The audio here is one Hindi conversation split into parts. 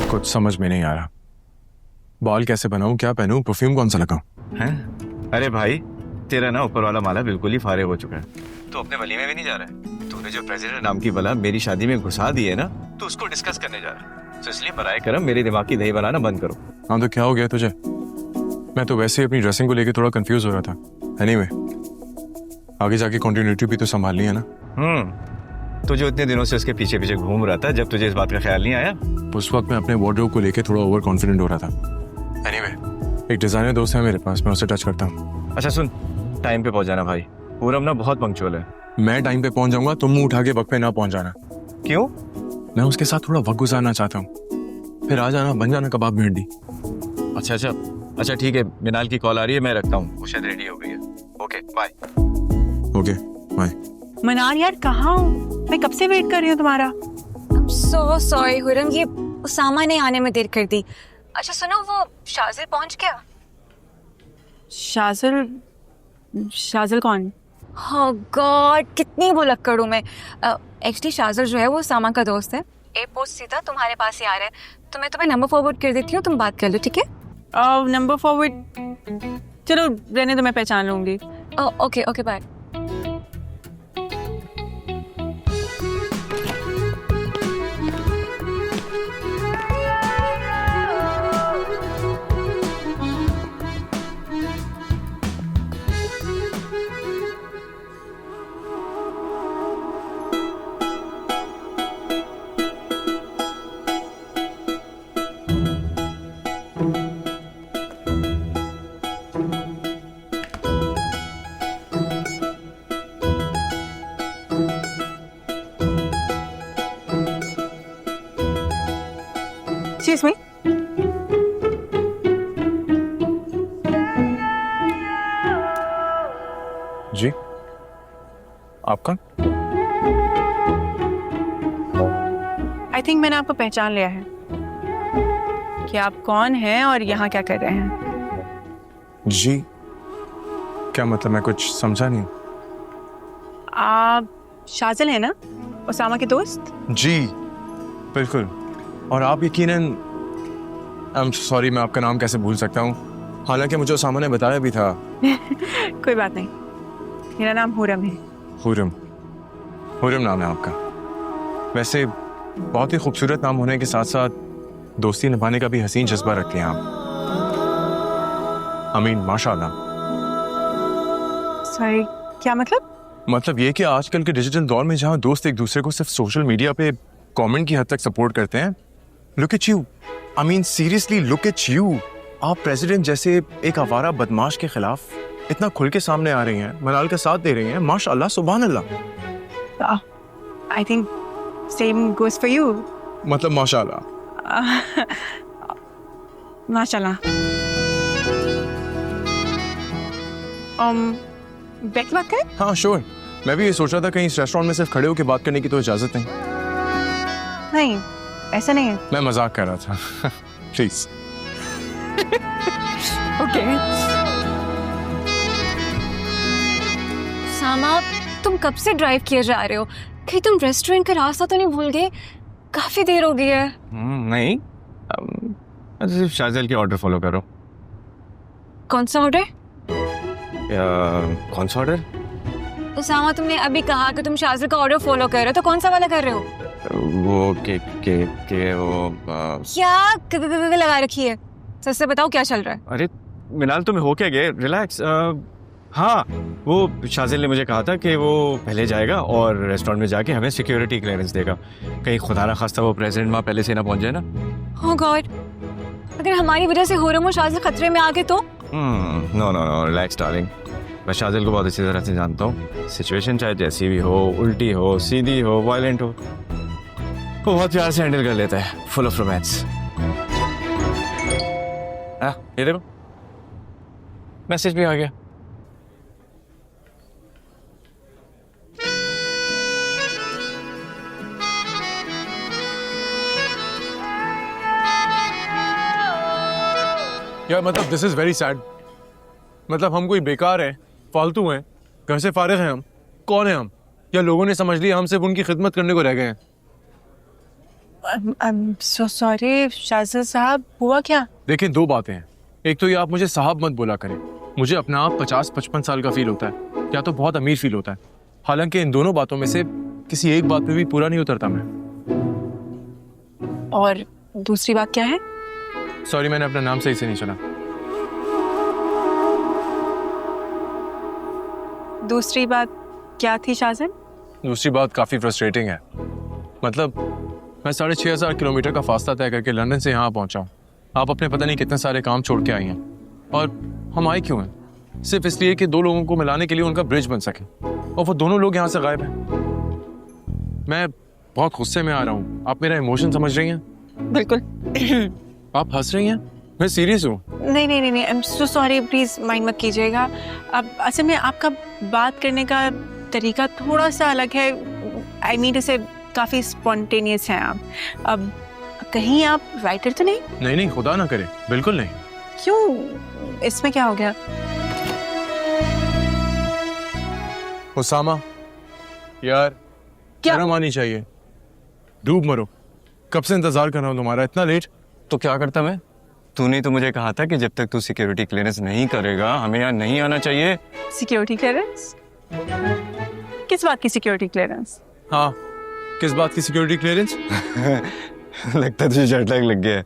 कुछ समझ में नहीं आ रहा। बाल कैसे बनाऊं, क्या पहनूं, परफ्यूम कौन सा लगाऊं? हैं? अरे भाई, तेरा ना ऊपर वाला माला बिल्कुल ही फारे हो चुका है। तू अपने वली में भी नहीं जा रहा है। तूने जो प्रेसिडेंट नाम की बला मेरी शादी में घुसा दी है ना, तो उसको डिस्कस करने जा रहा है। तो इसलिए बराए करम मेरे दिमाग की दही बनाना बंद करो। हाँ तो क्या हो गया तुझे? मैं तो वैसे ही अपनी ड्रेसिंग को लेकर थोड़ा कंफ्यूज हो रहा था। एनीवे, आगे जाके कंटिन्यूटी भी तो संभालनी है ना। तो जो इतने दिनों से उसके पीछे पीछे घूम रहा था, जब तुझे इस बात का ख्याल नहीं आया? उस वक्त मैं अपने वार्डरोब को लेकर थोड़ा ओवर कॉन्फिडेंट हो रहा था। एनीवे, एक डिजाइनर दोस्त है मेरे पास, मैं उससे टच करता हूँ। अच्छा सुन, टाइम पे पहुंच जाना भाई। पूरम ना बहुत पंक्चुअल है। मैं टाइम पे पहुंच जाऊंगा, तुम मुंह उठा के वक्त पे ना पहुंच जाना। क्यों? मैं उसके साथ थोड़ा वक्त गुजारना चाहता हूँ, फिर आ जाना, बन जाना कबाब में हड्डी। अच्छा ठीक है, मिनाल की कॉल आ रही है, मैं रखता हूँ, वो शायद रेडी हो गई है। Okay bye. Okay bye. मनार यार, कहाँ हूँ मैं? कब से वेट कर रही हूँ तुम्हारा। I'm so sorry हुरम, ये उसामा ने आने में देर कर दी। अच्छा सुनो, वो शाजिल पहुंच गया? शाजिल कौन? Oh God, कितनी भुलक्कड़ हूँ मैं। एक्चुअली शाजिल जो है वो उसामा का दोस्त है। एयरपोर्ट सीधा तुम्हारे पास ही आ रहा है, तो मैं तुम्हें नंबर फॉरवर्ड कर देती हूँ, तुम बात कर लो, ठीक है? नंबर फॉरवर्ड, चलो रहने दो, मैं पहचान लूंगी। Okay bye. Excuse me? जी, आपका? आई थिंक मैंने आपको पहचान लिया है कि आप कौन हैं और यहाँ क्या कर रहे हैं। जी, क्या मतलब? मैं कुछ समझा नहीं। आप शाजिल हैं ना, उसामा के दोस्त? जी बिल्कुल। और आप यकीनन, आई एम सॉरी, मैं आपका नाम कैसे भूल सकता हूँ, हालांकि मुझे उसामा ने बताया भी था। कोई बात नहीं, मेरा नाम हुरम है। हुरम नाम है आपका। वैसे बहुत ही खूबसूरत नाम होने के साथ साथ दोस्ती निभाने का भी हसीन जज्बा रखते हैं आप। अमीन, माशाल्लाह। सॉरी, क्या मतलब? मतलब ये कि आजकल के डिजिटल दौर में जहाँ दोस्त एक दूसरे को सिर्फ सोशल मीडिया पे कमेंट की हद तक सपोर्ट करते हैं, look at you, I mean seriously look at you. आप प्रेसिडेंट जैसे एक आवारा बदमाश के खिलाफ इतना खुल के सामने आ रही हैं, मलाल का साथ दे रही हैं, माशाल्लाह, सुभान अल्लाह। I think same goes for you. मतलब माशाल्लाह। माशाल्लाह। बैक बात करें? हाँ श्योर। मैं भी ये सोच रहा था कहीं इस रेस्टोरेंट में सिर्फ खड़े होकर बात करने की तो इजाजत नहीं। नहीं, ऐसा नहीं है। मैं मजाक कर रहा था। प्लीज। ओके। उसामा, तुम कब से ड्राइव किए जा रहे हो? कहीं तुम रेस्टोरेंट का रास्ता तो नहीं भूल गए? काफी देर हो गई है। नहीं, सिर्फ शाजिल के ऑर्डर फॉलो करो। कौन सा ऑर्डर? कौन सा ऑर्डर? उसामा, तुमने अभी कहा कि तुम शाजिल का ऑर्डर फॉलो कर रहे हो, तो कौन सा वाला कर रहे हो? वो के वो क्या लगा रखी है? सच से बताओ क्या चल रहा है? अरे मिनाल, तुम्हें हो क्या गया? रिलैक्स। हाँ, वो शाजिल ने मुझे कहा था कि वो पहले जाएगा और रेस्टोरेंट में जाके हमें सिक्योरिटी क्लियरेंस देगा, कहीं खुदा ना खास्ता वो प्रेसिडेंट वहाँ पहले से ना पहुंच जाए ना। ओह गॉड, अगर हमारी वजह से हुरम और शाजिल खतरे में आ गए तो? No, relax darling. मैं शाजिल को बहुत अच्छी तरह से जानता हूँ। सिचुएशन चाहे जैसी भी हो, उल्टी हो, सीधी हो, वायलेंट हो, वो बहुत प्यार से हैंडल कर लेता है, फुल ऑफ रोमांस। ये देखो, मैसेज भी आ गया। यार मतलब दिस इज वेरी सैड। मतलब हम कोई बेकार हैं, फालतू हैं, घर से फारिग हैं हम? कौन है हम? या लोगों ने समझ लिया हम सिर्फ उनकी खिदमत करने को रह गए हैं? सॉरी शाहज़ाद साहब, हुआ क्या? देखिए, दो बातें हैं। एक तो ये आप मुझे साहब मत बोला करें। मुझे अपना आप 50-55 साल का फील होता है, या तो बहुत अमीर फील होता है। हालांकि इन दोनों बातों में से किसी एक बात पे भी पूरा नहीं उतरता मैं। और दूसरी बात क्या है? सॉरी, मैंने अपना नाम सही से नहीं सुना। दूसरी बात क्या थी शाहज़ाद? दूसरी बात काफ़ी फ्रस्ट्रेटिंग है। मतलब मैं 6500 किलोमीटर का फासला तय करके लंदन से यहाँ पहुँचा हूँ। आप अपने पता नहीं कितने सारे काम छोड़ के आई हैं, और हम आए क्यों हैं? सिर्फ इसलिए कि दो लोगों को मिलाने के लिए उनका ब्रिज बन सके, और वो दोनों लोग यहाँ से गायब हैं। मैं बहुत गुस्से में आ रहा हूँ। आप मेरा इमोशन समझ रही हैं? बिल्कुल। आप हंस रही हैं? मैं सीरियस हूँ। नहीं नहीं नहीं नहीं, I am so sorry, please mind मत कीजिएगा। अब असल में आपका बात करने का तरीका थोड़ा सा अलग है। आई मीन जैसे काफ़ी स्पॉन्टेनियस हैं आप। अब कहीं आप राइटर तो नहीं? नहीं नहीं, खुदा ना करे, बिल्कुल नहीं। क्यों, इसमें क्या हो गया? उसामा यार, क्या? शर्म आनी चाहिए। डूब मरो, कब से इंतजार कर रहा हूँ तुम्हारा, इतना लेट। तो क्या करता मैं? तूने तो मुझे कहा था कि जब तक तू सिक्योरिटी क्लियरेंस नहीं करेगा हमें यहाँ नहीं आना चाहिए। Security clearance? किस बात की सिक्योरिटी क्लियरेंस? हाँ, किस बात की सिक्योरिटी क्लियरेंस? लगता है तुझे जेट लैग लग गया है।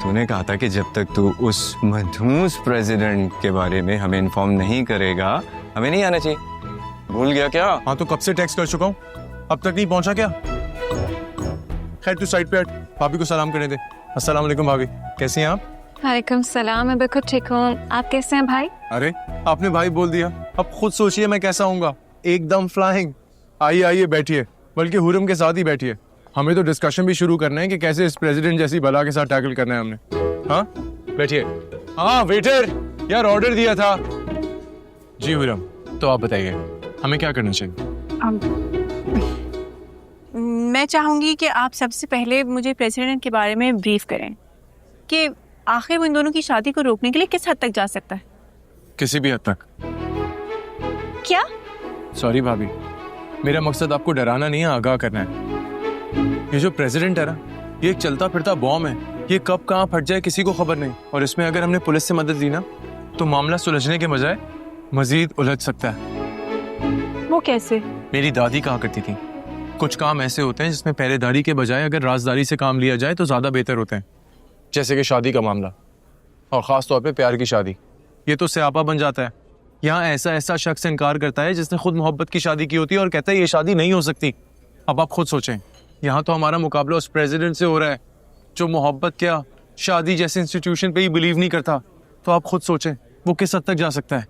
तूने कहा था कि जब तक तू उस मधूस प्रेसिडेंट के बारे में हमें इन्फॉर्म नहीं करेगा हमें नहीं आना चाहिए। भूल गया क्या? हाँ, तो कब से टेक्स्ट कर चुका हूँ, अब तक नहीं पहुंचा क्या? खैर तू साइड पे हट, भाभी को सलाम करने दे। अस्सलाम वालेकुम भाभी, कैसी हैं आप? वालेकुम सलाम, मैं बिल्कुल ठीक हूँ। आप कैसे हैं भाई? अरे आपने भाई बोल दिया, अब खुद सोचिए मैं कैसा होऊंगा। एकदम फ्लाइंग। आइए आइए बैठिए, बल्कि हुरम के साथ ही बैठिए। हमें तो डिस्कशन भी शुरू करना है कि कैसे इस प्रेसिडेंट जैसी बला के साथ टैकल करना है हमने। हाँ बैठिए। हाँ वेटर, यार ऑर्डर दिया था। जी हुरम, तो आप बताइए हमें क्या करना चाहिए? मैं चाहूँगी कि आप सबसे पहले मुझे प्रेसिडेंट के बारे में ब्रीफ करें कि आखिर वो इन दोनों की शादी को रोकने के लिए किस हद तक जा सकता है। किसी भी हद तक। क्या? सॉरी भाभी, मेरा मकसद आपको डराना नहीं है, आगाह करना है। ये जो प्रेसिडेंट है ना, ये एक चलता फिरता बॉम्ब है। ये कब कहाँ फट जाए किसी को खबर नहीं, और इसमें अगर हमने पुलिस से मदद ली ना तो मामला सुलझने के बजाय मजीद उलझ सकता है। वो कैसे? मेरी दादी कहा करती थी, कुछ काम ऐसे होते हैं जिसमें पहरेदारी के बजाय अगर राजदारी से काम लिया जाए तो ज्यादा बेहतर होते हैं। जैसे कि शादी का मामला, और खास तौर पे प्यार की शादी। ये तो स्यापा बन जाता है। यहाँ ऐसा ऐसा शख्स इनकार करता है जिसने खुद मोहब्बत की शादी की होती है और कहता है ये शादी नहीं हो सकती। अब आप खुद सोचें, यहाँ तो हमारा मुकाबला उस प्रेसिडेंट से हो रहा है जो मोहब्बत क्या शादी जैसे इंस्टीट्यूशन पे ही बिलीव नहीं करता। तो आप खुद सोचें वो किस हद तक जा सकता है।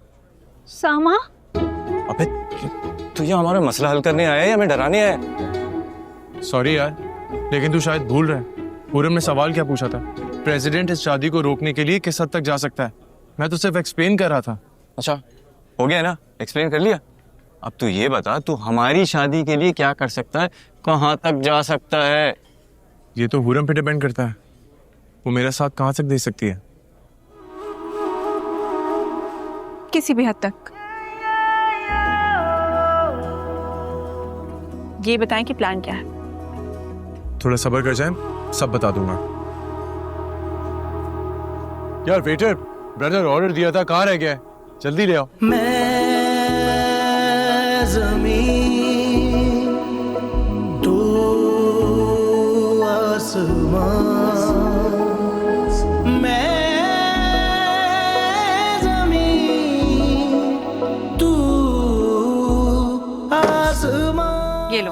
सामा, अबे तू ये हमारा मसला हल करने आया है या हमें डराने आया है? सॉरी यार, लेकिन तू शायद भूल रहा है, पूरम ने सवाल क्या पूछा था? प्रेसिडेंट इस शादी को रोकने के लिए किस हद तक जा सकता है? मैं तो सिर्फ एक्सप्लेन कर रहा था। अच्छा हो गया ना, एक्सप्लेन कर लिया। अब तू ये बता, तू हमारी शादी के लिए क्या कर सकता है, कहाँ तक जा सकता है? ये तो हुरम पे डिपेंड करता है, वो मेरा साथ कहाँ तक दे सकती है। किसी भी हद तक। ये बताएं कि प्लान क्या है। थोड़ा सब्र कर जाए, सब बता दूंगा। यार वेटर, ब्रदर ऑर्डर दिया था, कहाँ रह गया है? जल्दी ले आओ। ये लो,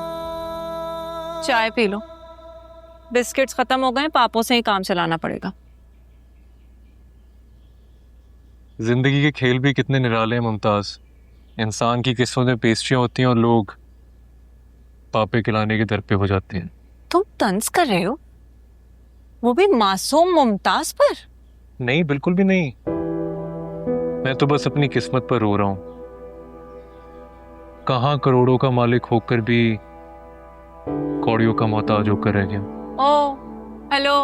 चाय पी लो। बिस्किट्स खत्म हो गए, पापों से ही काम चलाना पड़ेगा। जिंदगी के खेल भी कितने निराले हैं मुमताज। इंसान की किस्मत में पेस्ट्रियां होती हैं और लोग पापे खिलाने के दर पे हो जाते हैं। तुम तंज कर रहे हो, वो भी मासूम मुमताज पर? नहीं, बिल्कुल भी नहीं। मैं तो बस अपनी किस्मत पर रो रहा हूं। कहां करोड़ों का मालिक होकर भी कौड़ियों का मोहताज होकर रह गया। ओ हेलो,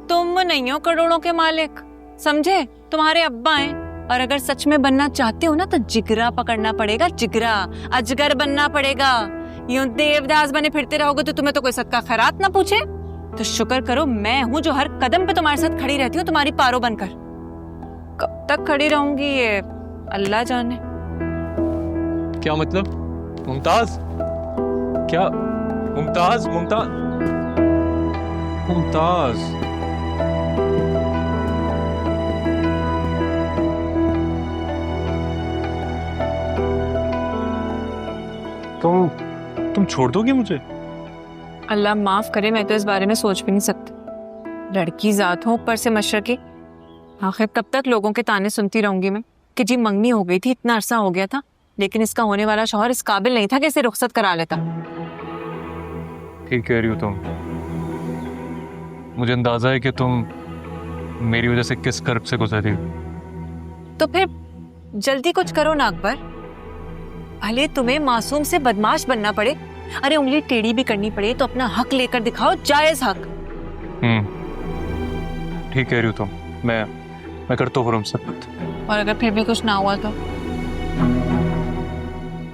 तुम नहीं हो करोड़ों के मालिक, समझे? तुम्हारे अब्बा हैं, और अगर सच में बनना चाहते हो ना तो जिगरा पकड़ना पड़ेगा। जिगरा, अजगर बनना पड़ेगा। यूं देवदास बने फिरते रहोगे तो तुम्हें तो कोई सदका खैरात ना पूछे। तो शुक्र करो मैं हूं जो हर कदम पे तुम्हारे साथ खड़ी रहती हूँ, तुम्हारी पारो बनकर। कब तक खड़ी रहूंगी ये अल्लाह जाने। क्या मतलब? मुमताज? क्या? मुमताज? मुमताज? मुमताज? तुम छोड़ दोगी मुझे? अल्लाह माफ करे, मैं तो इस बारे में सोच भी नहीं सकती। लड़की जात हो, ऊपर से मशरकी। आखिर कब तक लोगों के ताने सुनती रहूंगी मैं कि जी मंगनी हो गई थी, इतना अरसा हो गया था, लेकिन इसका होने वाला शौहर इस काबिल नहीं था कि इसे रुखसत करा लेता। ठीक कह रही हो तुम। मुझे अंदाजा है कि तुम मेरी वजह से किस कर्ब से गुजरी हो। तो फिर जल्दी कुछ करो ना अकबर, भले तुम्हें मासूम से बदमाश बनना पड़े। अरे उंगली टेढ़ी भी करनी पड़े तो अपना हक लेकर दिखाओ, जायज हक। ठीक कह रही हो तुम। मैं करता हूँ तुमसे बात। और अगर फिर भी कुछ ना हुआ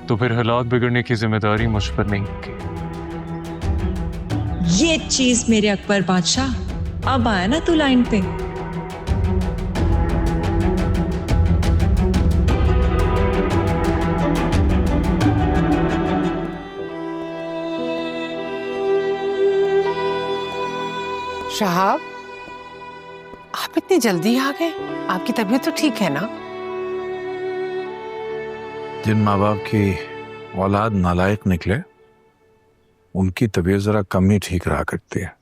तो फिर हालात बिगड़ने की जिम्मेदारी मुझ पर नहीं होगी। ये चीज मेरे अकबर बादशाह, अब आया ना तू लाइन पे। शहाब, आप इतनी जल्दी आ गए? आपकी तबीयत तो ठीक है ना? जिन माँ बाप की औलाद नालायक निकले उनकी तबीयत जरा कम ही ठीक रहा करती है।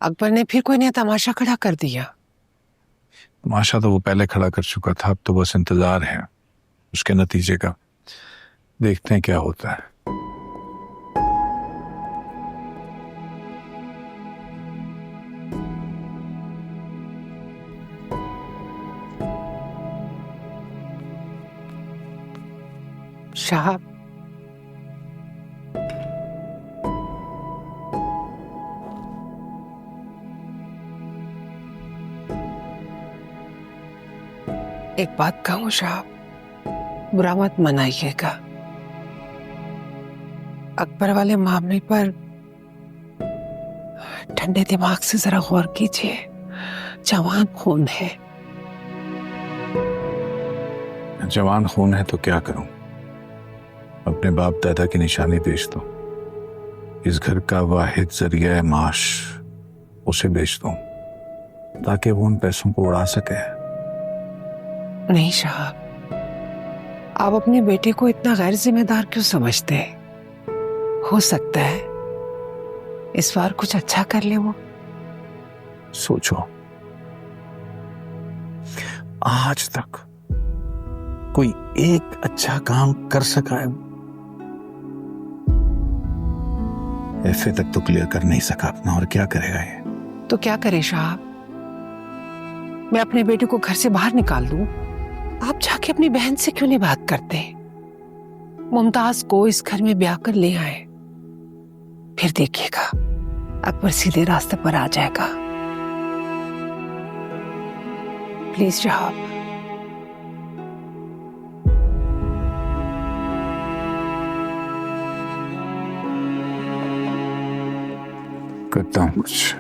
अकबर ने फिर कोई नया तमाशा खड़ा कर दिया? तमाशा तो वो पहले खड़ा कर चुका था, अब तो बस इंतजार है उसके नतीजे का। देखते हैं क्या होता है। शहाब, एक बात कहूं शहाब, बुरा मत मनाइएगा। अकबर वाले मामले पर ठंडे दिमाग से जरा गौर कीजिए। जवान खून है। जवान खून है तो क्या करूं? अपने बाप दादा की निशानी बेच दो, इस घर का वाहिद जरिया माश उसे बेच दो ताकि वो उन पैसों को उड़ा सके। नहीं साहब, आप अपने बेटे को इतना गैर जिम्मेदार क्यों समझते हैं? हो सकता है इस बार कुछ अच्छा कर ले वो। सोचो, आज तक कोई एक अच्छा काम कर सका है? एफए तक तो क्लियर कर नहीं सका अपना, और क्या करेगा ये? तो क्या करे साहब? मैं अपने बेटे को घर से बाहर निकाल दूं? आप जाके अपनी बहन से क्यों नहीं बात करते? मुमताज को इस घर में ब्याह कर ले आए, फिर देखिएगा अकबर सीधे रास्ते पर आ जाएगा। प्लीज साहब। करता हूं कुछ।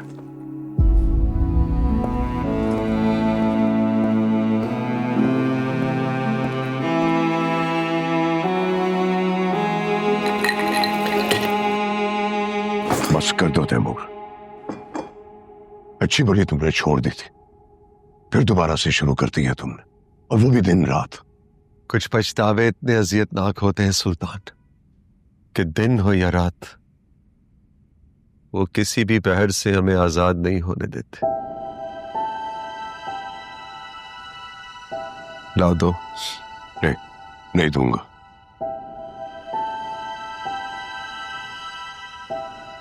बस कर दो तैमूर, अच्छी बड़ी तुमने छोड़ दी थी, फिर दोबारा से शुरू कर दिया तुमने, और वो भी दिन रात। कुछ पछतावे इतने अजियतनाक होते हैं सुल्तान, कि दिन हो या रात वो किसी भी पहर से हमें आजाद नहीं होने देते। लाओ दो। नहीं, नहीं दूंगा।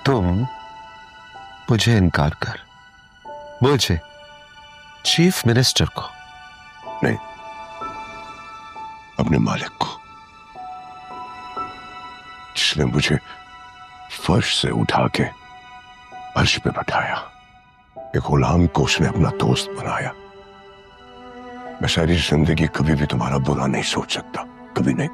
तुम मुझे इनकार कर, मुझे चीफ मिनिस्टर को नहीं, अपने मालिक को, जिसने मुझे फर्श से उठा के अर्श पे बैठाया, एक गुलाम को उसने अपना दोस्त बनाया। मैं सारी जिंदगी कभी भी तुम्हारा बुरा नहीं सोच सकता, कभी नहीं।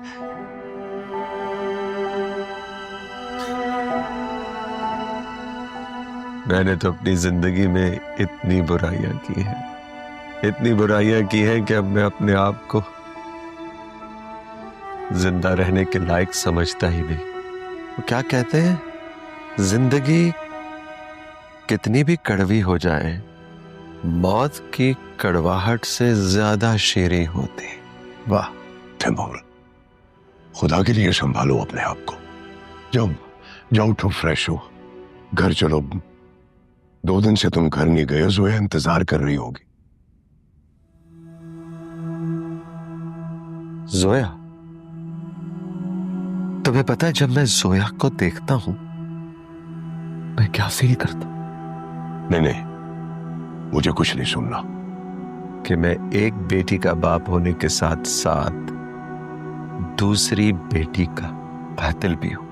मैंने तो अपनी जिंदगी में इतनी बुराइयां की हैं, इतनी बुराइयां की हैं कि अब मैं अपने आप को जिंदा रहने के लायक समझता ही नहीं। वो क्या कहते हैं, जिंदगी कितनी भी कड़वी हो जाए, मौत की कड़वाहट से ज्यादा शीरीं होती। वाह तैमूर, खुदा के लिए संभालो अपने आप को। जाओ उठो, फ्रेश हो, घर चलो। 2 दिन से तुम घर नहीं गए, जोया इंतजार कर रही होगी। जोया? तुम्हें पता है जब मैं जोया को देखता हूं मैं क्या फील करता हूं? नहीं, मुझे कुछ नहीं सुनना। कि मैं एक बेटी का बाप होने के साथ साथ दूसरी बेटी का कातिल भी हूं।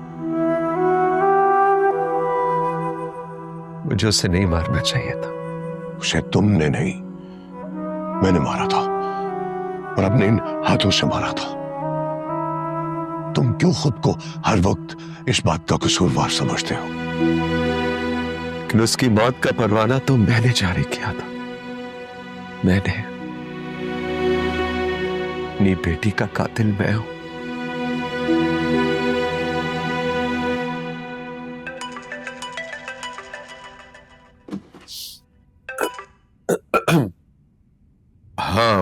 मुझे उसे नहीं मारना चाहिए था। उसे तुमने नहीं, मैंने मारा था, और अपने इन हाथों से मारा था। तुम क्यों खुद को हर वक्त इस बात का कसूरवार समझते हो? लेकिन उसकी मौत का परवाना तो मैंने जारी किया था। मैंने, अपनी बेटी का कातिल मैं हूं। हाँ,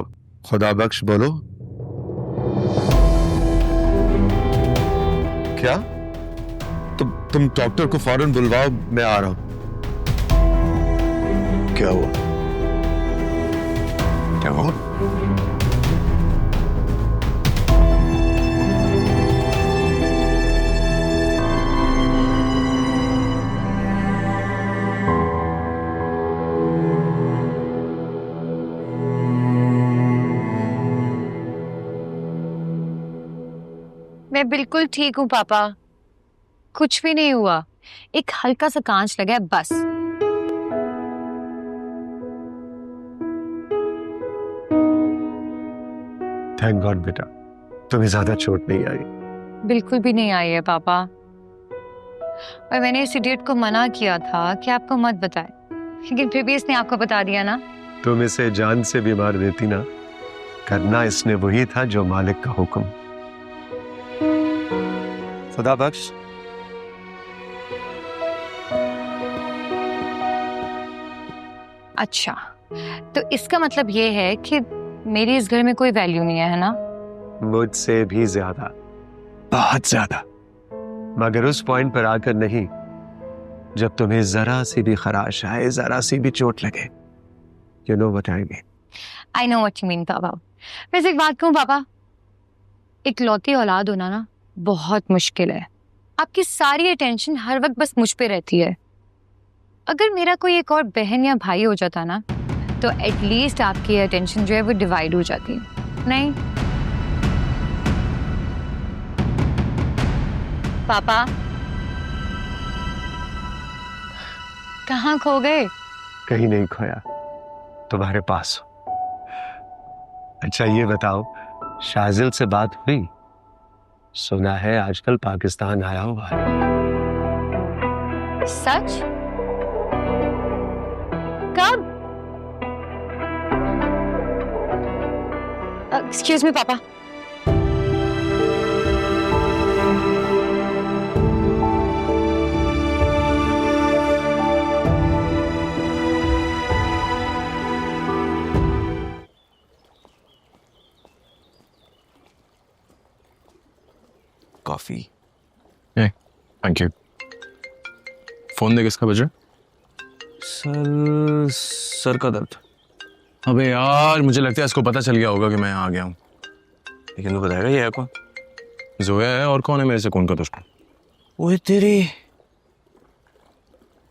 खुदा बख्श, बोलो। क्या? तुम डॉक्टर को फौरन बुलवाओ, मैं आ रहा हूं। क्या हुआ? क्या हुआ? मैं बिल्कुल ठीक हूँ पापा, कुछ भी नहीं हुआ, एक हल्का सा कांच लगा है बस। थैंक गॉड बेटा, तुम्हें ज्यादा चोट नहीं आई। बिल्कुल भी नहीं आई है पापा, और मैंने इस इडियट को मना किया था कि आपको मत बताए, लेकिन फिर भी इसने आपको बता दिया ना। तुम इसे जान से भी मार देती ना, करना इसने वही था जो मालिक का हुक्म। खुदा बख्श। अच्छा, तो इसका मतलब ये है कि मेरी इस घर में कोई वैल्यू नहीं है ना? मुझसे भी ज्यादा, बहुत ज्यादा। मगर उस पॉइंट पर आकर नहीं जब तुम्हें जरा सी भी खराश आए, जरा सी भी चोट लगे। You know what I mean. I know what you mean पापा। वैसे एक बात कहूं पापा, इकलौती औलाद होना ना बहुत मुश्किल है। आपकी सारी अटेंशन हर वक्त बस मुझ पे रहती है। अगर मेरा कोई एक और बहन या भाई हो जाता ना, तो एटलीस्ट आपकी अटेंशन जो है वो डिवाइड हो जाती। नहीं पापा, कहाँ खो गए? कहीं नहीं खोया, तुम्हारे पास हो। अच्छा ये बताओ, शाजिल से बात हुई? सुना है आजकल पाकिस्तान आया हुआ है। सच? कब? एक्सक्यूज मी पापा। कॉफी। Thank you. फोन दे, किसका बज रहा? सर का दर्द। अबे यार, मुझे लगता है इसको पता चल गया होगा कि मैं यहाँ आ गया हूँ। लेकिन तू बताएगा ये है कौन? जोया है, और कौन है मेरे से कौन का दुश्मन? ओए तेरी,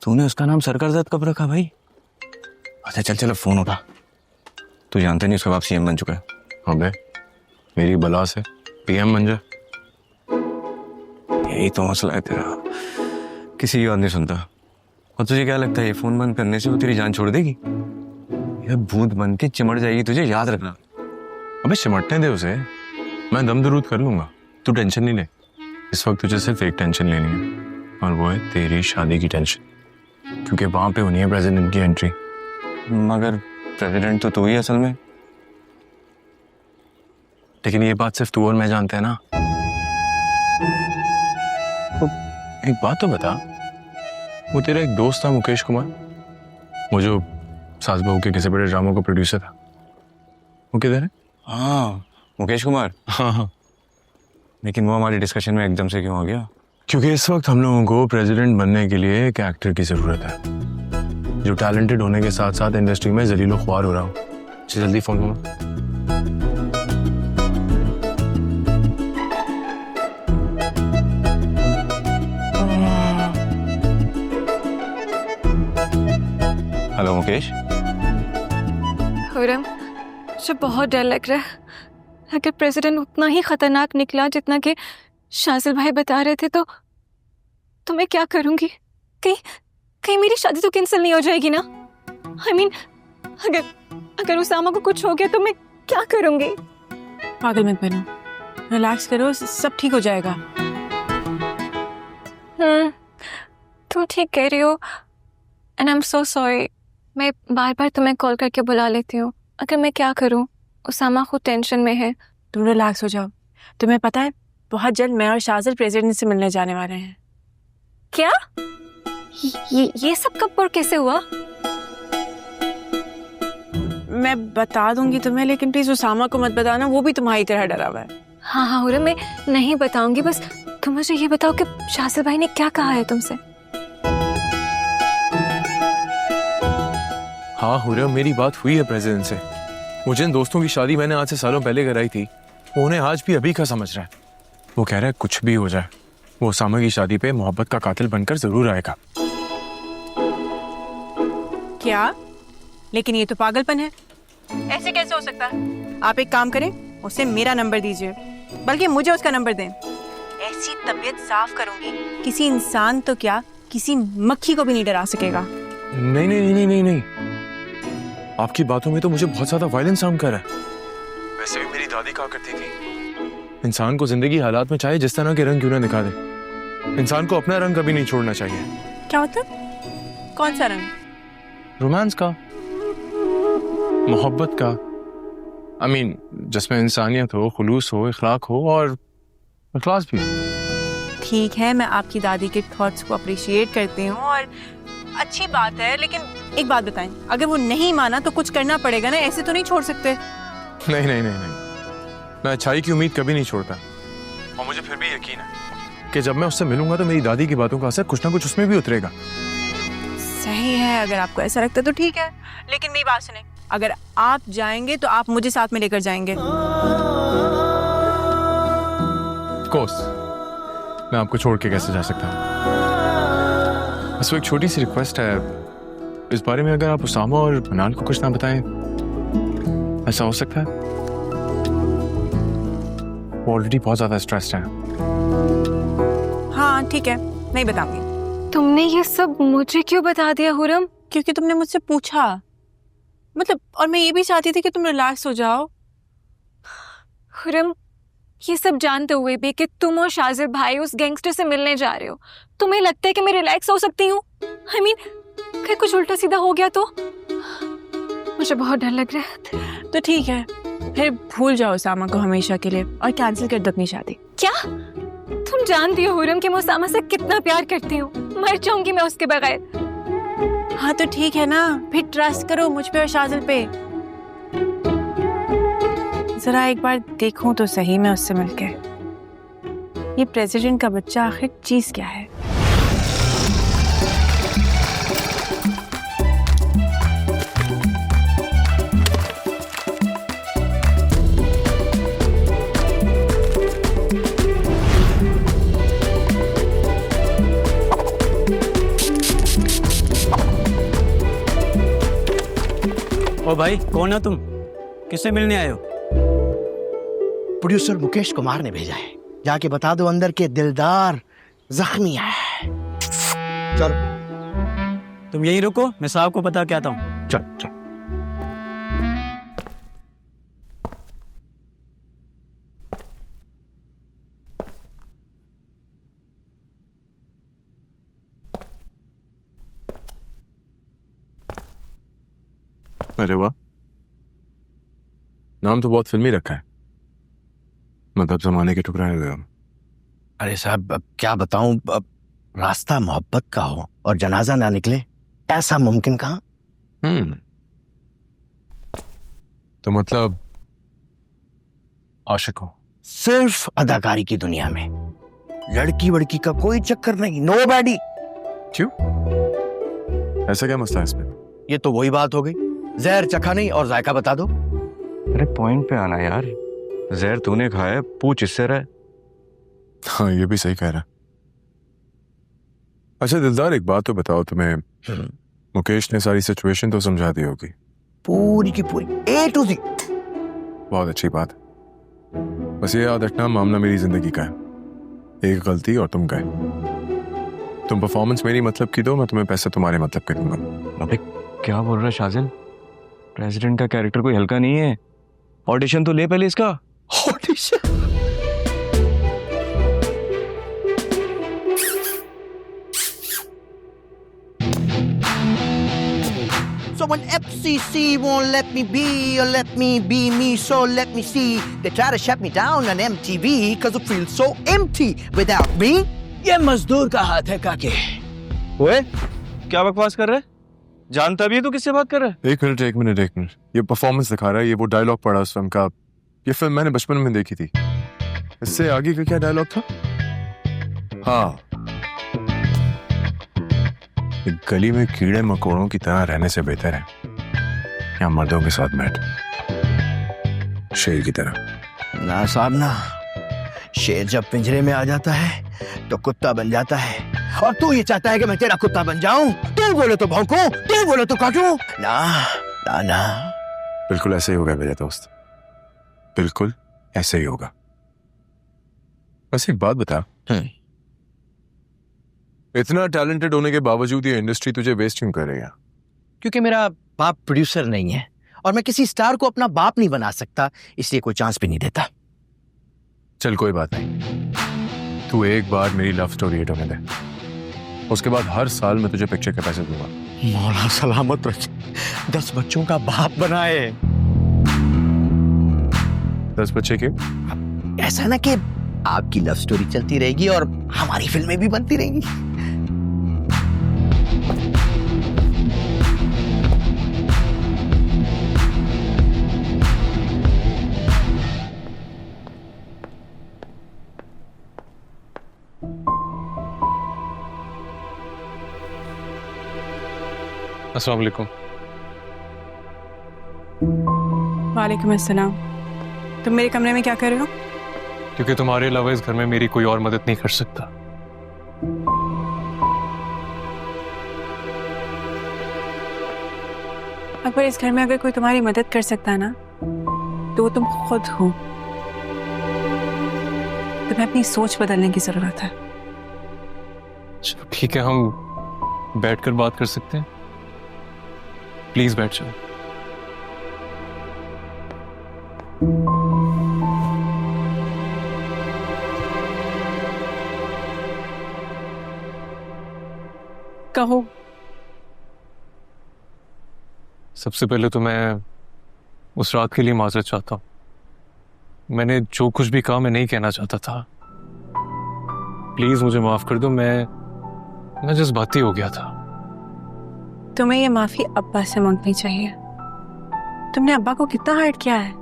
तूने उसका नाम सर का दर्द कब रखा भाई? अच्छा चल फोन उठा। तू जानते नहीं उसका बाप सीएम बन चुका है। अबे मेरी बला से पीएम बन जा, यही तो मसला है तेरा। किसी की बात नहीं सुनता। और तुझे क्या लगता है ये फोन बंद करने से वो तेरी जान छोड़ देगी? ये भूत बन के चिमट जाएगी, तुझे याद रखना। अबे चिमटने दे उसे, मैं दम दरूद कर लूंगा, तू टेंशन नहीं ले। इस वक्त तुझे सिर्फ एक टेंशन लेनी है, और वो है तेरी शादी की टेंशन। क्योंकि वहां पे होनी है प्रेसिडेंट की एंट्री। मगर प्रेसिडेंट तो तू ही असल में। लेकिन ये बात सिर्फ तू और मैं जानते हैं ना। तो एक बात तो बता, वो तेरा एक दोस्त था मुकेश कुमार, वो जो सास बहू के किसी बड़े ड्रामों का प्रोड्यूसर था, वो किधर है? हाँ, मुकेश कुमार। हाँ हाँ। लेकिन वो हमारी डिस्कशन में एकदम से क्यों आ गया? क्योंकि इस वक्त हम लोगों को प्रेसिडेंट बनने के लिए एक एक्टर की जरूरत है जो टैलेंटेड होने के साथ साथ इंडस्ट्री में जलीलो ख्वार हो रहा हो। जल्दी फोन करो। हेलो मुकेश। खुरम, मुझे बहुत डर लग रहा है। अगर प्रेसिडेंट उतना ही खतरनाक निकला जितना कि शाजिल भाई बता रहे थे तो मैं क्या करूंगी? कहीं कहीं मेरी शादी तो कैंसिल नहीं हो जाएगी ना? I mean, अगर उसामा को कुछ हो गया तो मैं क्या करूंगी? पागल मत बनो, रिलैक्स करो, सब ठीक हो जाएगा। तुम ठीक कह रही हो and I am so sorry. मैं बार बार तुम्हें कॉल करके बुला लेती हूँ। अगर मैं क्या करूँ? उसामा खुद टेंशन में है। तुम रिलैक्स हो जाओ। तुम्हें पता है बहुत जल्द मैं और शाजिल प्रेसिडेंट से मिलने जाने वाले हैं। क्या? ये सब कब और कैसे हुआ? मैं बता दूंगी तुम्हें, लेकिन प्लीज उसामा को मत बताना, वो भी तुम्हारी तरह डरा हुआ है। हाँ हाँ हुरम, मैं नहीं बताऊंगी। बस तुम मुझे ये बताओ कि शाजिल भाई ने क्या कहा है तुमसे? हाँ हुरम, मेरी बात हुई है प्रेसिडेंट से। वो जिन दोस्तों की शादी मैंने आज से सालों पहले कराई थी, वो उन्हें आज भी अभी का समझ रहा है। वो कह रहा है कुछ भी हो जाए वो उसामा की शादी पे मोहब्बत का कातिल बनकर जरूर आएगा। क्या? लेकिन ये तो पागलपन है। ऐसे कैसे हो सकता है? आप एक काम करें, उसे मेरा नंबर दीजिए, बल्कि मुझे उसका नंबर दें। ऐसी तबीयत साफ करूंगी किसी इंसान तो क्या, किसी मक्खी को भी नहीं डरा सकेगा। नहीं नहीं नहीं नहीं नहीं, आपकी बातों में तो मुझे बहुत ज्यादा वायलेंस साउंड कर रहा है। वैसे भी मेरी दादी कहा करती थी, इंसान को जिंदगी हालात में चाहे जिस तरह के रंग क्यों ना दिखा दे, इंसान को अपना रंग कभी नहीं छोड़ना चाहिए। क्या मतलब? कौन सा रंग? रोमांस का, मोहब्बत का। I mean, जिसमें इंसानियत हो, खुलूस हो, इखलाक हो और इखलास भी। ठीक है, मैं आपकी दादी के थॉट्स को अप्रिशिएट करती हूँ और अच्छी बात है, लेकिन एक बात बताएं, अगर वो नहीं माना तो कुछ करना पड़ेगा ना, ऐसे तो नहीं छोड़ सकते। नहीं नहीं नहीं नहीं, मैं अच्छाई की उम्मीद कभी नहीं छोड़ता। और मुझे फिर भी यकीन है कि जब मैं उससे मिलूंगा तो मेरी दादी की बातों का असर कुछ ना कुछ उसमें भी उतरेगा। सही है, अगर आपको ऐसा लगता है तो ठीक है, लेकिन मेरी बात सुने, अगर आप जाएंगे तो आप मुझे साथ में लेकर जाएंगे। Of course, मैं आपको छोड़ के कैसे जा सकता हूँ। बस वो एक छोटी सी रिक्वेस्ट है, इस बारे में अगर आप उसामा और मनाल को कुछ ना बताएं, ऐसा हो सकता है? वो ऑलरेडी बहुत ज्यादा स्ट्रेस्ड है। हाँ ठीक है, नहीं बताऊंगी। तुमने ये सब मुझे क्यों बता दिया हुरम? क्योंकि तुमने मुझसे पूछा, मतलब, और मैं ये भी चाहती थी कि तुम रिलैक्स हो जाओ। हुरम, ये सब जानते हुए भी कि तुम और शाजिल भाई उस गैंगस्टर से मिलने जा रहे हो, तुम्हें लगता है कि मैं रिलैक्स हो सकती हूँ? I mean, अगर कुछ उल्टा सीधा हो गया तो? मुझे बहुत डर लग रहा है। तो ठीक है, फिर भूल जाओ उसामा को हमेशा के लिए और कैंसिल कर दो अपनी शादी। क्या? तुम जानती हो हुरम कि मैं उसामा से कितना प्यार करती हूँ, मर जाऊंगी मैं उसके बगैर। हाँ तो ठीक है ना, फिर ट्रस्ट करो मुझ पे और शाजिल पे। जरा एक बार देखूं तो सही मैं उससे मिलके, ये प्रेसिडेंट का बच्चा आखिर चीज क्या है। ओ भाई, कौन हो तुम? किससे मिलने आए हो? प्रोड्यूसर मुकेश कुमार ने भेजा है, जाके बता दो अंदर के दिलदार जख्मी है। चलो तुम यहीं रुको, मैं साहब को बता के आता हूँ। चल चल। अरे वाह, नाम तो बहुत फिल्मी रखा है, मतलब जमाने के ठुकराए हुए हम। अरे साहब, अब क्या बताऊं, अब रास्ता मोहब्बत का हो और जनाजा ना निकले, ऐसा मुमकिन कहाँ। तो मतलब आशिक हो? सिर्फ अदाकारी की दुनिया में, लड़की वड़की का कोई चक्कर नहीं, नो बैडी। क्यों, ऐसा क्या मसला है इसमें? ये तो वही बात हो गई, जहर चखा नहीं और जायका बता दो। अरे पॉइंट पे आना यार, जहर तूने खाया है, पूछ इससे रहा। हाँ, ये भी सही कह रहा। अच्छा दिलदार, एक बात तो बताओ, तुम्हें मुकेश ने सारी सिचुएशन तो समझा दी होगी? पूरी की पूरी A to Z। बहुत अच्छी बात। बस ये याद रखना, मामला मेरी जिंदगी का है, एक गलती और तुम गए। तुम परफॉर्मेंस मेरी मतलब की दो, मैं तुम्हें पैसे तुम्हारे मतलब के दूंगा। अबे क्या बोल रहा है शाजिल, प्रेसिडेंट का कैरेक्टर कोई हल्का नहीं है, ऑडिशन तो ले पहले इसका। Audition? So when FCC won't let me be or let me be me, so let me see. They try to shut me down on MTV cause it feels so empty without me. ये मजदूर का हाथ है काके। ओए क्या बकवास कर रहा है, जानता भी है तू किससे बात कर रहा है? एक मिनट, ये परफॉर्मेंस दिखा रहा है, ये वो डायलॉग पढ़ा उस फिल्म का। ये फिल्म मैंने बचपन में देखी थी, इससे आगे का क्या डायलॉग था? हाँ, गली में कीड़े मकोड़ों की तरह रहने से बेहतर है या मर्दों के साथ बैठ शेर की तरह। ना साहब ना, शेर जब पिंजरे में आ जाता है तो कुत्ता बन जाता है, और तू ये चाहता है कि मैं तेरा कुत्ता बन जाऊं? तू बोले तो भौंकूं, तू बोले तो काटूं? ना ना ना, बिल्कुल ऐसे ही होगा मेरे दोस्त, बिल्कुल ऐसे ही होगा। बस एक बात बता, इतना टैलेंटेड होने के बावजूद ये इंडस्ट्री तुझे वेस्ट क्यों कर रही है? क्योंकि मेरा बाप प्रोड्यूसर नहीं है और मैं किसी स्टार को अपना बाप नहीं बना सकता, इसलिए कोई चांस भी नहीं देता। चल कोई बात नहीं, तू एक बार मेरी लव स्टोरी हिट होने दे, उसके बाद हर साल मैं तुझे पिक्चर के पैसे दूंगा। मौला सलामत रखे, 10 बच्चों का बाप बनाए। 10 बच्चे के? ऐसा ना कि आपकी लव स्टोरी चलती रहेगी और हमारी फिल्में भी बनती रहेंगी। अस्सलाम वालेकुम। वालेकुम अस्सलाम। तुम मेरे कमरे में क्या कर रहे हो? क्योंकि तुम्हारे अलावा इस घर में मेरी कोई और मदद नहीं कर सकता। अकबर, इस घर में अगर कोई तुम्हारी मदद कर सकता है ना, तो वो तुम खुद हो। तुम्हें अपनी सोच बदलने की जरूरत है। चलो ठीक है, हम बैठकर बात कर सकते हैं। प्लीज बैठ जाओ। कहो। सबसे पहले तो मैं उस रात के लिए माजरत चाहता हूं। मैंने जो कुछ भी कहा मैं नहीं कहना चाहता था। प्लीज मुझे माफ कर दो, मैं जज्बाती हो गया था। तुम्हें ये माफी अब्बा से मांगनी चाहिए। तुमने अब्बा को कितना हर्ट किया है।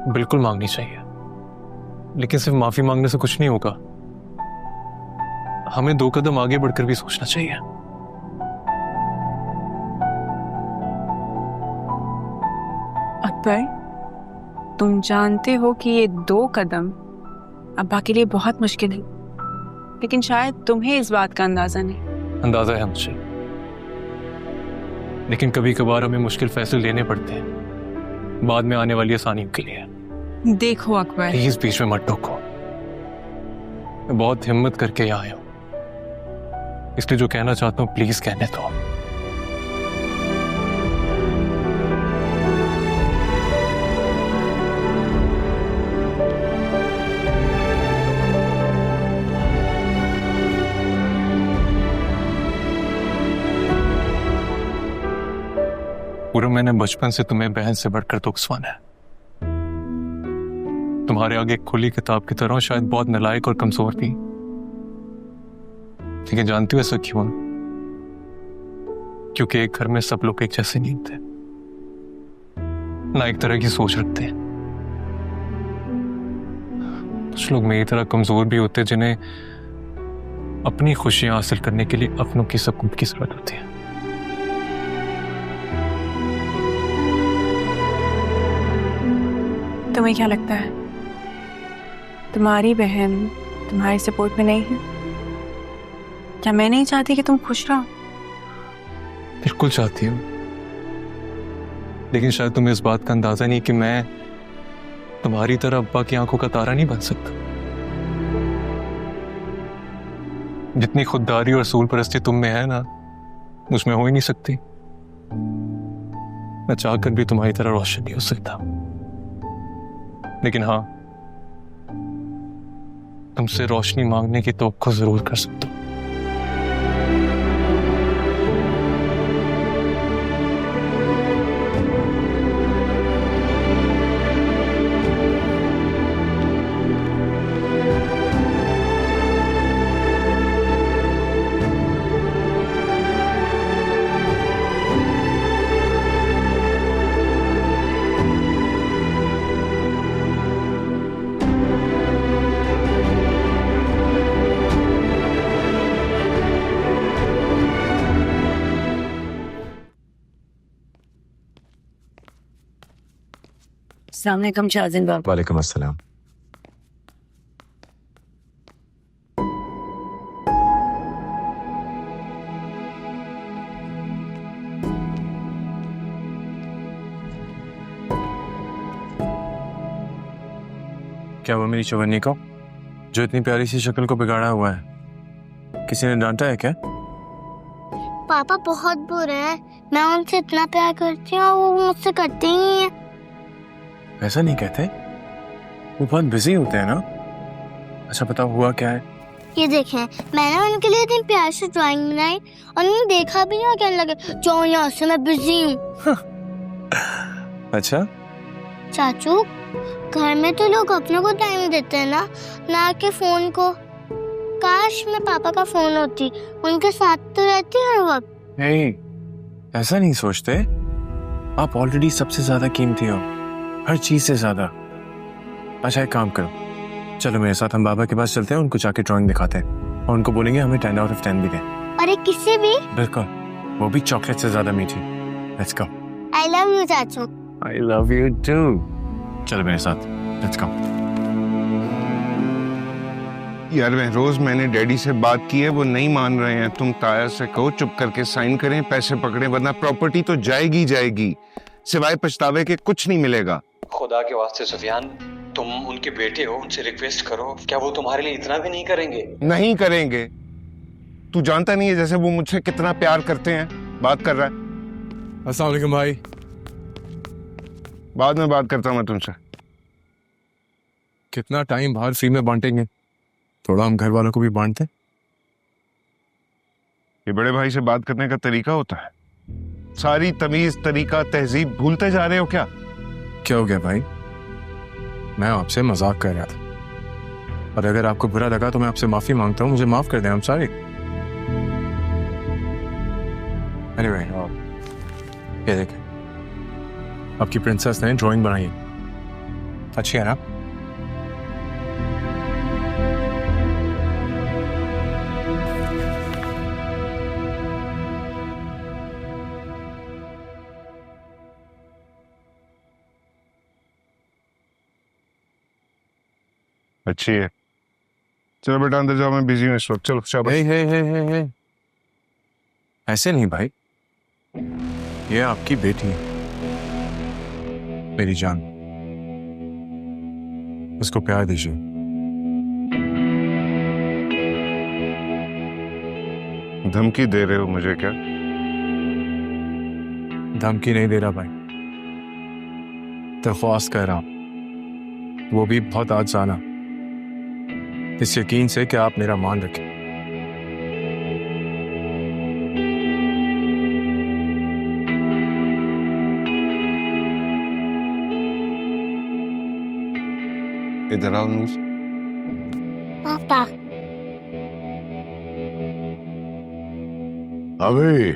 बिल्कुल मांगनी चाहिए, लेकिन सिर्फ माफी मांगने से कुछ नहीं होगा। हमें 2 कदम आगे बढ़कर भी सोचना चाहिए। अकबर, तुम जानते हो कि ये 2 कदम अब्बा के लिए बहुत मुश्किल है, लेकिन शायद तुम्हें इस बात का अंदाजा नहीं। अंदाजा है मुझे, लेकिन कभी कभार हमें मुश्किल फैसले लेने पड़ते हैं बाद में आने वाली आसानियों के लिए। देखो अकबर, प्लीज बीच में मत टोको। मैं बहुत हिम्मत करके यहाँ आया हूँ, इसलिए जो कहना चाहता हूँ प्लीज कहने दो। पूरा मैंने बचपन से तुम्हें बहन से बढ़कर तो उकसवाना है। तुम्हारे आगे एक खुली किताब की तरह शायद बहुत नालायक और कमजोर थी, लेकिन जानती हो ऐसा क्यों? क्योंकि एक घर में सब लोग एक जैसे नहीं होते, ना एक तरह की सोच रखते हैं। कुछ लोग मेरी तरह कमजोर भी होते हैं, जिन्हें अपनी खुशियां हासिल करने के लिए अपनों की सकून की जरूरत होती है। तुम्हें क्या लगता है तुम्हारी बहन तुम्हारे सपोर्ट में नहीं है? क्या मैं नहीं चाहती कि तुम खुश रहो? बिल्कुल चाहती हूँ, लेकिन शायद तुम्हें इस बात का अंदाजा नहीं कि मैं तुम्हारी तरह अब्बा की आंखों का तारा नहीं बन सकता। जितनी खुददारी और असूल परस्ती तुम में है ना, मुझमें हो ही नहीं सकती। मैं चाहकर भी तुम्हारी तरह रोशन नहीं हो सकता, लेकिन हाँ, तुमसे रोशनी मांगने की तवक्को जरूर कर सकता हूं। अस्सलामुअलैकुम शाहजिन बाबू। वालेकुम अस्सलाम। क्या हुआ मेरी चवन्नी को, जो इतनी प्यारी सी शक्ल को बिगाड़ा हुआ है? किसी ने डांटा है क्या? पापा बहुत बुरे हैं, मैं उनसे इतना प्यार करती हूँ और वो मुझसे करते ही नहीं है। ऐसा नहीं कहते, वो बहुत बिजी होते हैं ना। अच्छा बताओ हुआ क्या है? ये देखें, मैंने उनके लिए इतनी प्यार से ड्राइंग बनाई और उन्होंने देखा भी नहीं और कहने लगे जाओ यहाँ से, मैं बिजी हूँ। अच्छा चाचू, घर में तो लोग अपनों को टाइम देते हैं ना कि फोन को। काश मैं पापा का फोन होती, उनके साथ तो रहती हर वक्त। नहीं, ऐसा नहीं सोचते। आप ऑलरेडी सबसे ज्यादा कीमती हो, हर चीज से ज्यादा। अच्छा एक काम करो, चलो मेरे साथ हम बाबा के पास चलते हैं, उनको जाके ड्राइंग दिखाते हैं और उनको बोलेंगे हमें 10 out of 10 भी दें। अरे किसी भी? बिल्कुल, वो भी चॉकलेट से ज्यादा मीठी। Let's go. I love you चाचू। I love you too. चलो मेरे साथ, लेट्स गो। यार रोज मैंने डैडी से बात की है, वो नहीं मान रहे हैं। तुम ताया से कहो चुप करके साइन करें, पैसे पकड़े, वरना प्रॉपर्टी तो जाएगी जाएगी, सिवाय पछतावे के कुछ नहीं मिलेगा। खुदा के वास्ते सुफियान, तुम उनके बेटे हो, उनसे रिक्वेस्ट करो। क्या वो तुम्हारे लिए इतना भी नहीं करेंगे? नहीं करेंगे। तू जानता नहीं है जैसे वो मुझसे कितना प्यार करते हैं। बात कर रहा है। अस्सलाम वालेकुम भाई। बाद में बात करता हूँ मैं तुमसे। कितना टाइम बाहर फ्री में बांटेंगे, थोड़ा हम घर वालों को भी बांटते। ये बड़े भाई से बात करने का तरीका होता है। सारी तमीज, तरीका, तहजीब भूलते जा रहे हो क्या? क्या हो गया भाई? मैं आपसे मजाक कर रहा था, और अगर आपको बुरा लगा तो मैं आपसे माफी मांगता हूँ। मुझे माफ कर दें, हम सारे। एनीवे, ये देखें, आपकी प्रिंसेस ने ड्राइंग बनाई है, अच्छी है ना? अच्छी है। चलो बेटा अंदर जाओ, मैं बिजी हूँ इस वक्त। चलो शाबाश। हे। ऐसे नहीं भाई, ये आपकी बेटी है, मेरी जान। उसको प्यार दीजिए। धमकी दे रहे हो मुझे क्या? धमकी नहीं दे रहा भाई, दरख्वास्त कर रहा हूं, वो भी बहुत आसाना, इस यकीन से कि आप मेरा मान रखें। इधर आओ नूस। पापा अबे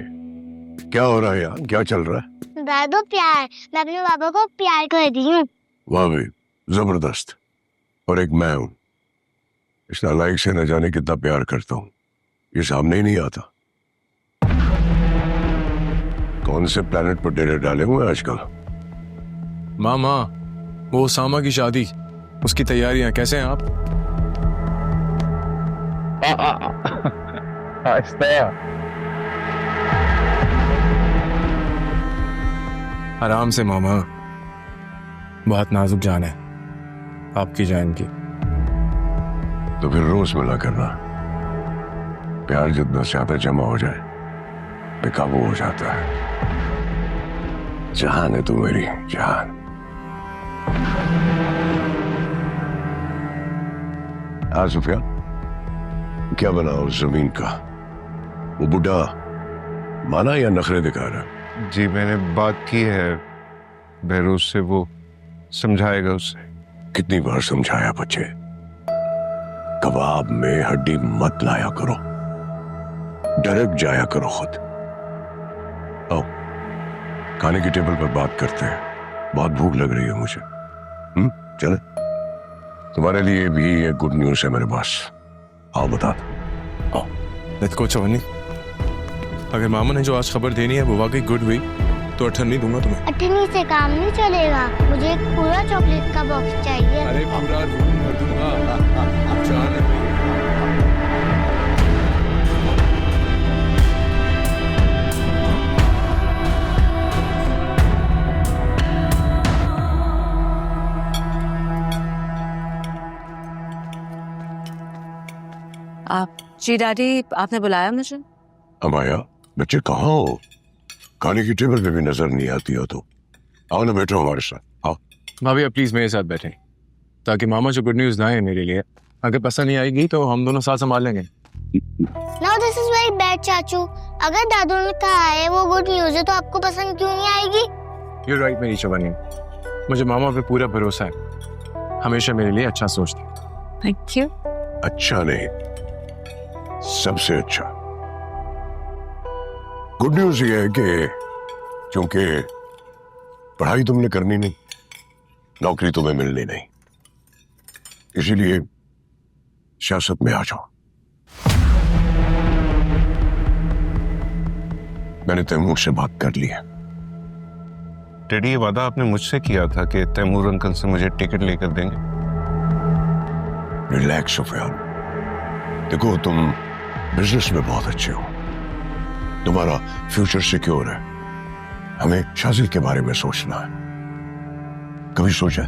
क्या हो रहा है यार, क्या चल रहा है? दादू प्यार, मैं अपने पापा को प्यार कर दी हूँ। वाह भाई जबरदस्त। और एक मैं हूं, इस नालायक से न जाने कितना प्यार करता हूं, ये सामने ही नहीं आता। कौन से प्लेनेट पर डेरे डाले हुए आजकल? मामा, वो उसामा की शादी, उसकी तैयारियां कैसे हैं आप? आराम से मामा, बहुत नाजुक जान है आपकी जान की। तो फिर रोज मिला करना, प्यार जितना ज्यादा जमा हो जाए बेकाबू हो जाता है। जान है तू मेरी जान। हाँ सुफिया, क्या बना उस जमीन का? वो बुढ़ा माना या नखरे दिखा रहा? जी मैंने बात की है बहरूज से, वो समझाएगा उससे। कितनी बार समझाया बच्चे, कबाब में हड्डी मत लाया करो, डायरेक्ट जाया करो खुद। आओ खाने की टेबल पर बात करते हैं, बहुत भूख लग रही है मुझे। चले, तुम्हारे लिए भी एक गुड न्यूज है मेरे पास, आओ बता दो। आओ लेट्स गो चवन्नी। अगर मामा ने जो आज खबर देनी है वो वाकई गुड हुई तो अठन्नी दूंगा तुम्हें। अठन्नी से काम नहीं चलेगा, मुझे एक पूरा चॉकलेट का बॉक्स चाहिए। अरे पूरा रूम भर दूंगा। जान है। आप जी डैडी, आपने बुलाया मुझे? अमाया बच्चे कहाँ हो? खाने की टेबल पे भी नजर नहीं आती हो तो आओ ना, बैठो हमारे साथ आओ। भाभी आप प्लीज मेरे साथ बैठें ताकि मामा जो गुड न्यूज लाए मेरे लिए, अगर पसंद नहीं आएगी तो हम दोनों साथ संभाल लेंगे। Now this is very bad चाचू, अगर दादू ने कहा है वो गुड न्यूज है तो आपको पसंद क्यों नहीं आएगी? You're right मेरी चवन्नी, मुझे मामा पे पूरा भरोसा है, हमेशा मेरे लिए अच्छा सोचते। Thank you. अच्छा नहीं, सबसे अच्छा गुड न्यूज ये है कि क्योंकि पढ़ाई तुमने करनी नहीं, नौकरी तुम्हें मिलनी नहीं, इसीलिए सियासत में आ जाओ। मैंने तैमूर से बात कर ली है। डैडी ये वादा आपने मुझसे किया था कि तैमूर अंकल से मुझे टिकट लेकर देंगे। रिलैक्स सुफियान, देखो तुम बिजनेस में बहुत अच्छे हो, तुम्हारा फ्यूचर सिक्योर है, हमें शाजिल के बारे में सोचना है। कभी सोचा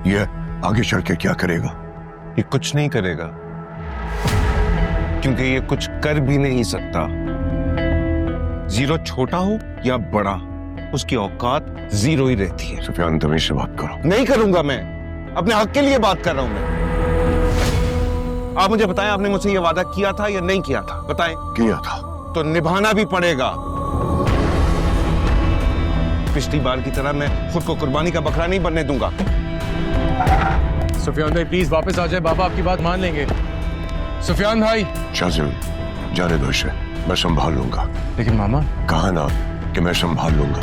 ये आगे चल के क्या करेगा? ये कुछ नहीं करेगा क्योंकि ये कुछ कर भी नहीं सकता। जीरो छोटा हो या बड़ा, उसकी औकात जीरो ही रहती है। सुफियान तमीज से बात करो। नहीं करूंगा, मैं अपने हक के लिए बात कर रहा हूं। मैं आप मुझे बताएं, आपने मुझसे ये वादा किया था या नहीं किया था? बताएं। किया था तो निभाना भी पड़ेगा। पिछली बार की तरह मैं खुद को कुर्बानी का बकरा नहीं बनने दूंगा। सुफियान भाई प्लीज वापस आ जाए, बाबा आपकी बात मान लेंगे। सुफियान भाई। शाजिल जाने दो इसे, मैं संभाल लूंगा। लेकिन मामा। कहा ना कि मैं संभाल लूंगा।